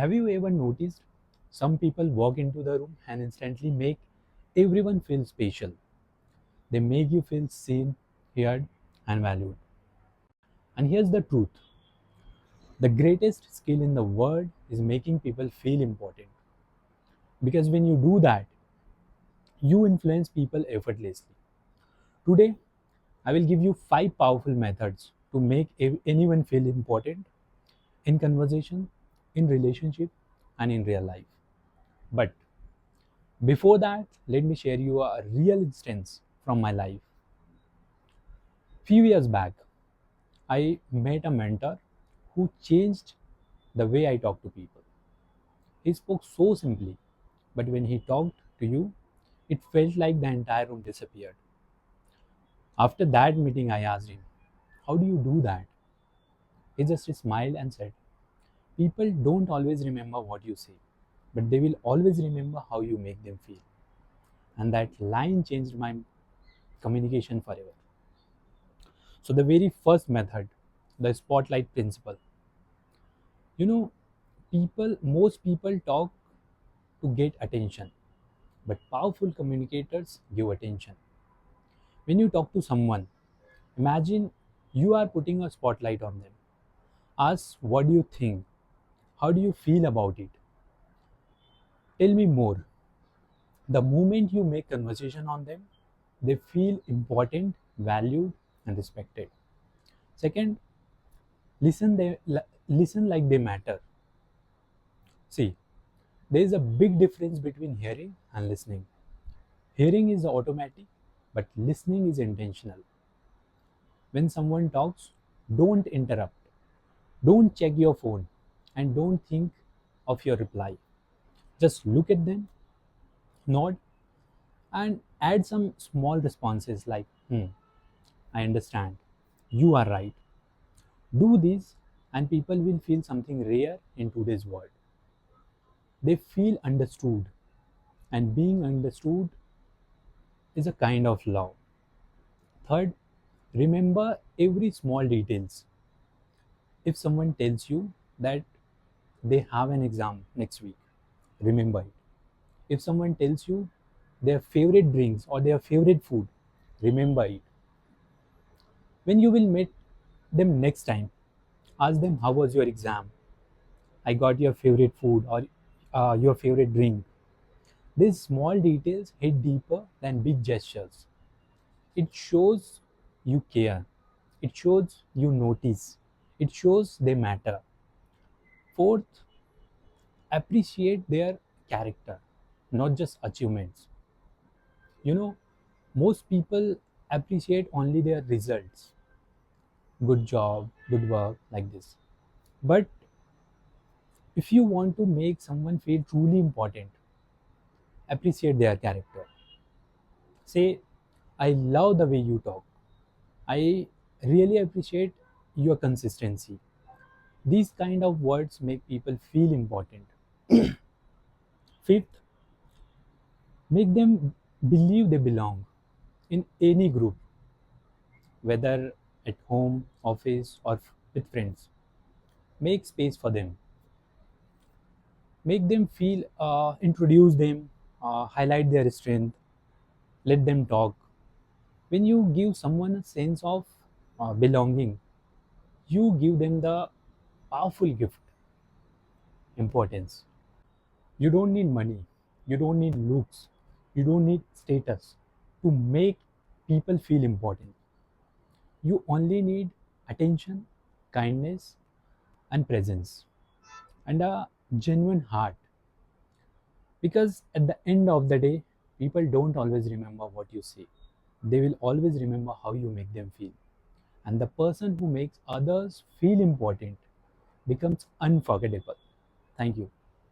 Have you ever noticed some people walk into the room and instantly make everyone feel special? They make you feel seen, heard, and valued. And here's the truth: the greatest skill in the world is making people feel important. Because when you do that, you influence people effortlessly. Today, I will give you 5 powerful methods to make anyone feel important in conversation, in relationship, and in real life. But before that, let me share you a real instance from my life. Few years back, I met a mentor who changed the way I talk to people. He spoke so simply, but when he talked to you, it felt like the entire room disappeared. After that meeting, I asked him, "How do you do that?" He just smiled and said, "People don't always remember what you say, but they will always remember how you make them feel." And that line changed my communication forever. So, the very first method, the spotlight principle. You know, most people talk to get attention, but powerful communicators give attention. When you talk to someone, imagine you are putting a spotlight on them. Ask, "What do you think? How do you feel about it? Tell me more." The moment you make conversation on them, they feel important, valued, and respected. Second, listen like they matter. See, there is a big difference between hearing and listening. Hearing is automatic, but listening is intentional. When someone talks, don't interrupt, don't check your phone, and don't think of your reply. Just look at them, nod, and add some small responses like, I understand, you are right. Do this, and people will feel something rare in today's world. They feel understood, and being understood is a kind of love. Third, remember every small details. If someone tells you that they have an exam next week, remember it. If someone tells you their favorite drinks or their favorite food, remember it. When you will meet them next time, ask them, "How was your exam? I got your favorite food or your favorite drink." These small details hit deeper than big gestures. It shows you care. It shows you notice. It shows they matter. Fourth, appreciate their character, not just achievements. You know, most people appreciate only their results, good job, good work, like this. But if you want to make someone feel truly important, appreciate their character. Say, "I love the way you talk. I really appreciate your consistency." These kind of words make people feel important. Fifth, make them believe they belong in any group, whether at home, office, or with friends. Make space for them. Make them feel, introduce them, highlight their strength, let them talk. When you give someone a sense of belonging, you give them the powerful gift, importance. You don't need money, you don't need looks, you don't need status to make people feel important. You only need attention, kindness, and presence, and a genuine heart. Because at the end of the day, people don't always remember what you say, they will always remember how you make them feel. And the person who makes others feel important becomes unforgettable. Thank you.